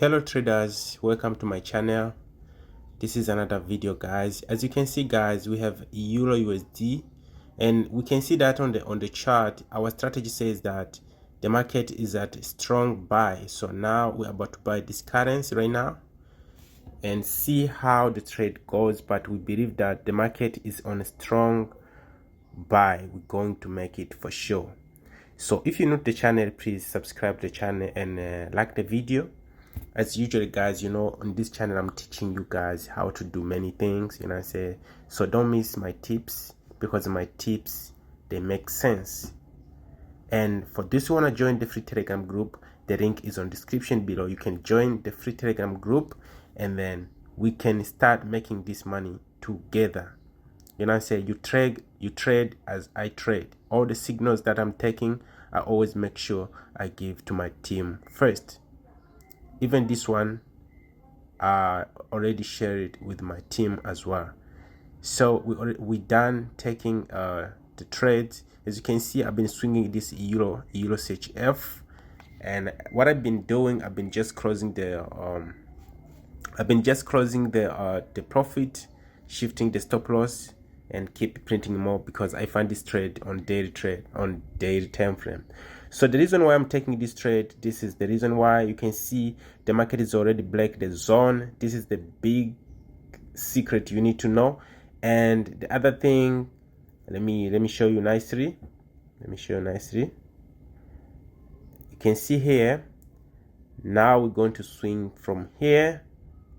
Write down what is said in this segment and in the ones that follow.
Hello traders, welcome to my channel. This is another video, guys. As you can see, guys, we have Euro USD, and we can see that on the chart our strategy says that the market is at a strong buy. So now we're about to buy this currency right now and see how the trade goes, but we believe that the market is on a strong buy. We're going to make it for sure. So if you're new to the channel, please subscribe to the channel and like the video. As usual, guys, on this channel I'm teaching you guys how to do many things, so don't miss my tips, because my tips, they make sense. And for this you want to join the free Telegram group, the link is on description below. You can join the free Telegram group, and then we can start making this money together. You trade as I trade. All the signals that I'm taking, I always make sure I give to my team first. Even this one, I already shared it with my team as well. So we done taking the trades. As you can see, I've been swinging this euro CHF, and what I've been doing, I've been just closing the the profit, shifting the stop loss, and keep printing more, because I find this trade on daily time frame. So the reason why I'm taking this trade, this is the reason why. You can see the market is already black the zone. This is the big secret you need to know. And the other thing, let me show you nicely. You can see here, now we're going to swing from here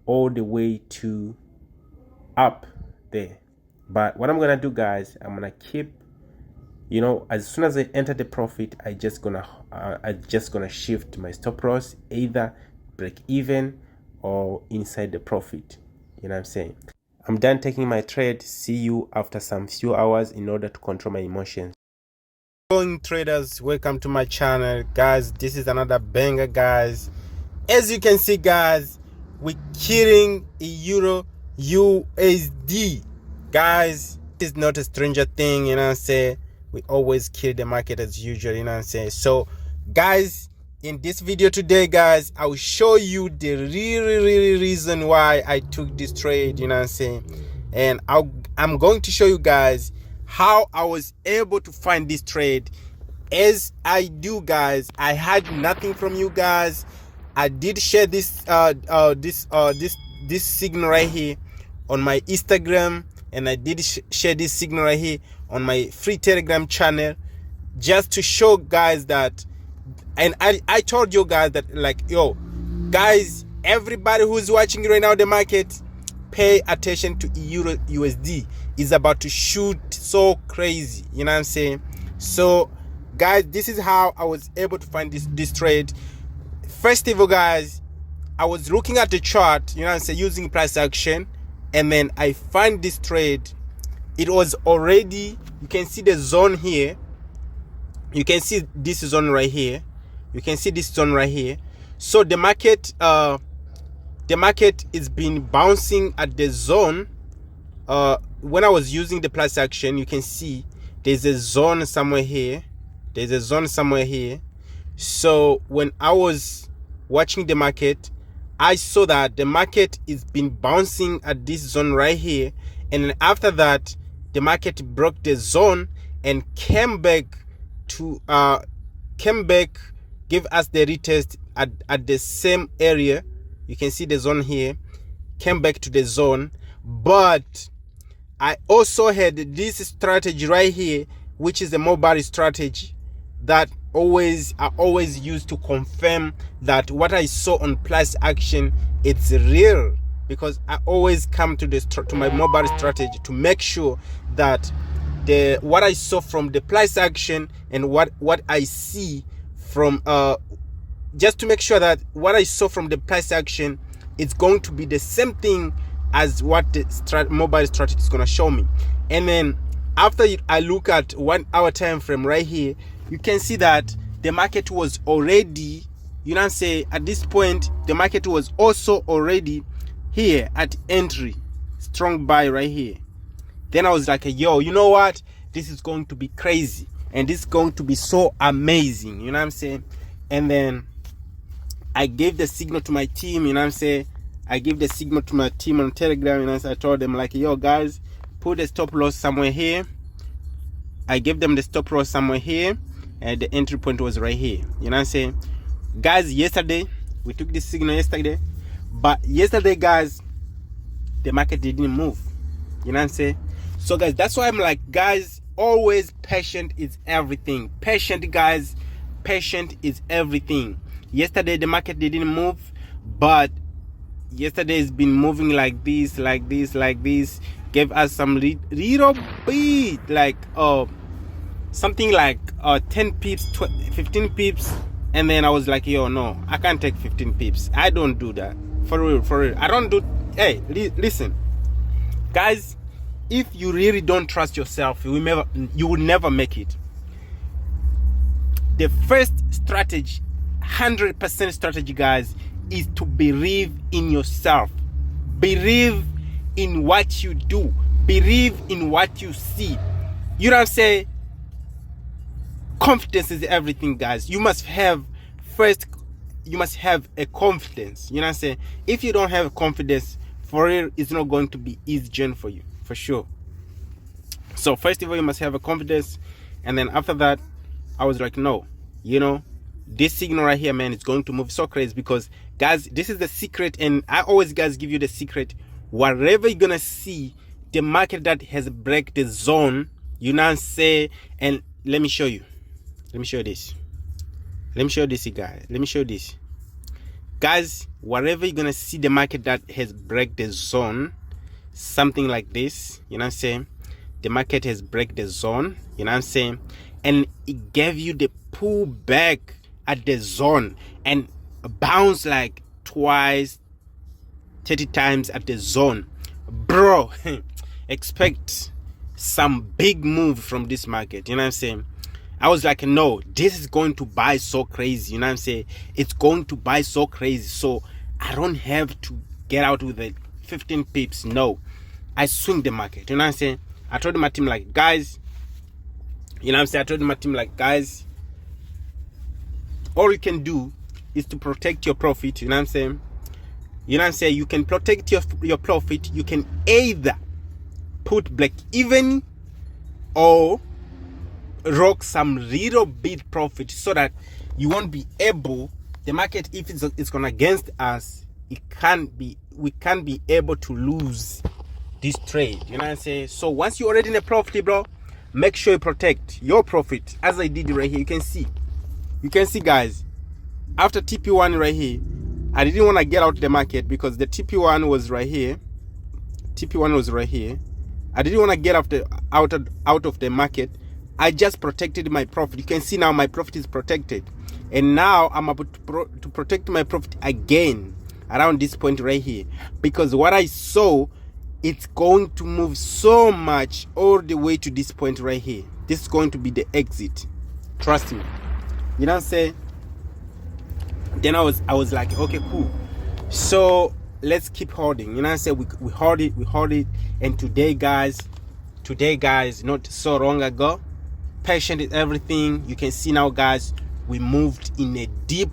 all the way to up there. But what I'm gonna do, guys, I'm gonna keep, as soon as I enter the profit, I just gonna shift my stop loss, either break even or inside the profit. You know what I'm saying? I'm done taking my trade. See you after some few hours in order to control my emotions. Going traders, welcome to my channel, guys. This is another banger, guys. As you can see, guys, we're killing Euro USD, guys. It's not a stranger thing, you know what I'm saying? We always kill the market as usual, you know what I'm saying? So guys, in this video today, guys, I will show you the really reason why I took this trade, you know what I'm saying? And I'm going to show you guys how I was able to find this trade. As I do, guys, I had nothing from you guys. I did share this signal right here on my Instagram, and I did share this signal right here on my free Telegram channel, just to show guys that. And I told you guys that, like, yo guys, everybody who's watching right now the market, pay attention to Euro USD. Is about to shoot so crazy, you know what I'm saying? So guys, this is how I was able to find this trade. First of all, guys, I was looking at the chart, you know what I'm saying, using price action, and then I find this trade. It was already, you can see the zone here, you can see this zone right here, you can see this zone right here. So the market is been bouncing at the zone. When I was using the price action, you can see there's a zone somewhere here, so when I was watching the market, I saw that the market is been bouncing at this zone right here, and then after that the market broke the zone and came back, give us the retest at the same area. You can see the zone here, came back to the zone. But I also had this strategy right here, which is a mobile strategy that I always use to confirm that what I saw on price action, it's real, because I always come to my mobile strategy to make sure that what I saw from the price action and what I see from just to make sure that what I saw from the price action, it's going to be the same thing as what the mobile strategy is going to show me. And then after I look at 1 hour time frame right here, you can see that the market was already, you know what I'm saying, at this point the market was also already here at entry, strong buy right here. Then I was like, yo, you know what, this is going to be crazy, and this is going to be so amazing, you know what I'm saying? And then I gave the signal to my team, you know what I'm saying? I gave the signal to my team on Telegram, you know, so I told them like, yo guys, put the stop loss somewhere here. I gave them the stop loss somewhere here, and the entry point was right here, you know what I'm saying? Guys, yesterday, we took this signal yesterday, but yesterday, guys, the market didn't move, you know what I'm saying? So guys, that's why I'm like, guys, always patient is everything. Patient, guys, patient is everything. Yesterday the market didn't move, but yesterday it's been moving like this, gave us some little bit, like something like 10 pips, 15 pips, and then I was like, yo, no, I can't take 15 pips. I don't do that, for real. I don't do. Hey, listen guys, if you really don't trust yourself, you will never make it. The first strategy, 100% strategy, guys, is to believe in yourself. Believe in what you do. Believe in what you see. You know what I'm saying? Confidence is everything, guys. You must have a confidence. You know what I'm saying? If you don't have confidence, for real, it's not going to be easy journey for you, for sure. So first of all, you must have a confidence, and then after that, I was like, no, you know, this signal right here, man, it's going to move so crazy, because guys, this is the secret, and I always, guys, give you the secret. Whatever you're gonna see, the market that has break the zone, you know what I'm saying? And let me show you this, guys. Let me show you this, guys. Whatever you're gonna see, the market that has break the zone, something like this, you know what I'm saying? The market has break the zone, you know what I'm saying? And it gave you the pull back at the zone and bounce like twice, 30 times at the zone, bro. Expect some big move from this market, you know what I'm saying? I was like, no, this is going to buy so crazy, you know what I'm saying? It's going to buy so crazy, so I don't have to get out with the 15 pips. No, I swing the market, you know what I'm saying? I told my team like, guys, you know what I'm saying? I told my team like, guys, all you can do is to protect your profit, you know what I'm saying? You know what I'm saying? You can protect your profit. You can either put break even or rock some little bit profit, so that you won't be able, the market, if it's gonna against us, we can't be able to lose this trade, you know what I'm saying? So once you're already in a profit, bro, make sure you protect your profit, as I did right here. You can see, guys, after TP1 right here, I didn't want to get out the market because the TP1 was right here. I didn't want to get out of the market. I just protected my profit. You can see now my profit is protected, and now I'm about to protect my profit again around this point right here, because what I saw, it's going to move so much all the way to this point right here. This is going to be the exit, trust me, you know what I'm saying? Then I was like, okay, cool, so let's keep holding, you know what I'm saying? We hold it. And today guys, not so long ago, patient is everything. You can see now, guys, we moved in a deep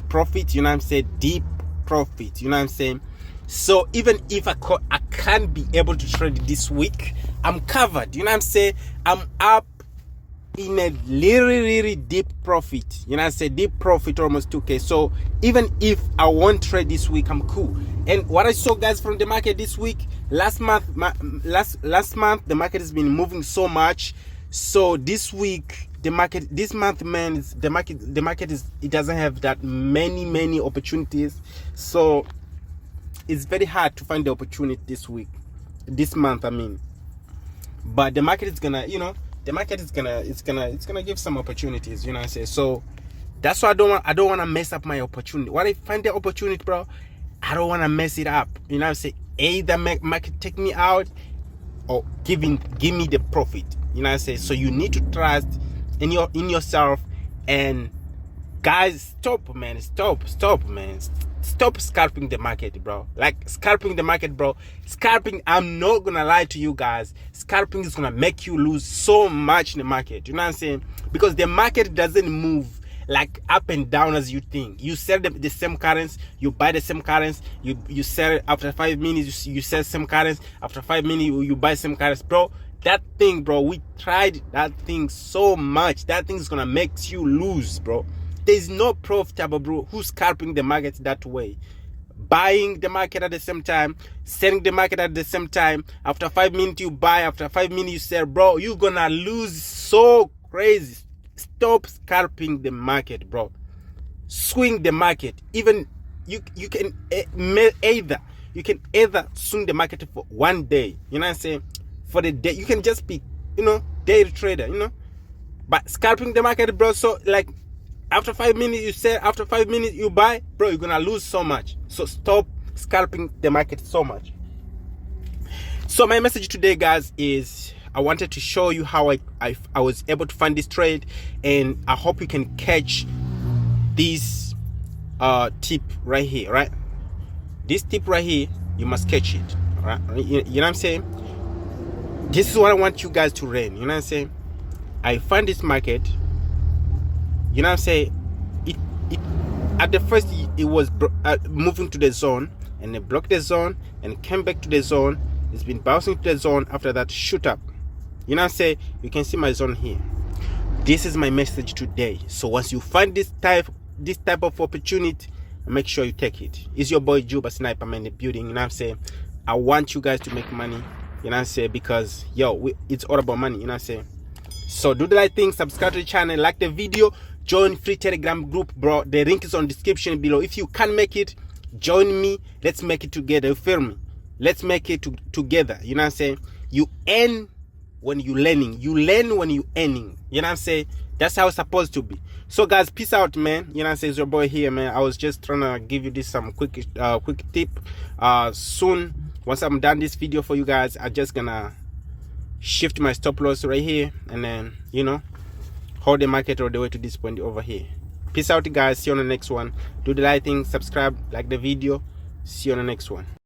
profit, you know what I'm saying? Deep profit, you know what I'm saying? So even if I can't be able to trade this week, I'm covered, you know what I'm saying? I'm up in a really deep profit, you know what I'm saying? Deep profit, almost 2k. So even if I won't trade this week, I'm cool. And what I saw, guys, from the market this week, last month the market has been moving so much. So this week, this month, man, the market is, it doesn't have that many opportunities. So it's very hard to find the opportunity this month, I mean. But the market is gonna, you know, it's gonna give some opportunities, you know what I'm saying? So that's why I don't want to mess up my opportunity. When I find the opportunity, bro, I don't want to mess it up, you know what I'm saying? Either market take me out or give me the profit, you know what I'm saying? So you need to trust in yourself. And guys, stop scalping the market, bro. Like, scalping the market, bro. Scalping, I'm not gonna lie to you guys, scalping is gonna make you lose so much in the market, you know what I'm saying? Because the market doesn't move like up and down as you think. You sell the same currency, you buy the same currency, you sell after 5 minutes, you sell same currency, after 5 minutes you buy same currency, bro. That thing, bro, we tried that thing so much. That thing is gonna make you lose, bro. There's no profitable, bro, who's scalping the market that way. Buying the market at the same time, selling the market at the same time. After 5 minutes you buy, after 5 minutes you sell, bro. You're gonna lose so crazy. Stop scalping the market, bro. Swing the market. Even you can either swing the market for 1 day. You know what I'm saying? For the day, you can just be, day trader, But scalping the market, bro, so like after 5 minutes you sell, after 5 minutes you buy, bro, you're gonna lose so much. So stop scalping the market so much. So my message today, guys, is I wanted to show you how I was able to find this trade, and I hope you can catch this tip right here, right? This tip right here, you must catch it, right? You know what I'm saying? This is what I want you guys to learn. You know what I'm saying? I find this market. You know what I'm saying? It at the first it was moving to the zone, and it blocked the zone and came back to the zone. It's been bouncing to the zone. After that, shoot up. You know what I'm saying? You can see my zone here. This is my message today. So once you find this type of opportunity, make sure you take it. It's your boy Juba Sniper Man in the building. You know what I'm saying? I want you guys to make money. You know what I'm saying? Because it's all about money. You know what I'm saying? So do the right thing, subscribe to the channel, like the video, join free Telegram group, bro. The link is on description below. If you can't make it, join me. Let's make it together. You feel me? Let's make it together. You know what I'm saying? You earn when you learning. You learn when you earning. You know what I'm saying? That's how it's supposed to be. So guys, peace out, man. You know what I'm saying? It's your boy here, man. I was just trying to give you this some quick tip. Soon, once I'm done this video for you guys, I'm just gonna shift my stop loss right here, and then hold the market all the way to this point over here. Peace out, guys. See you on the next one. Do the right thing, subscribe, like the video. See you on the next one.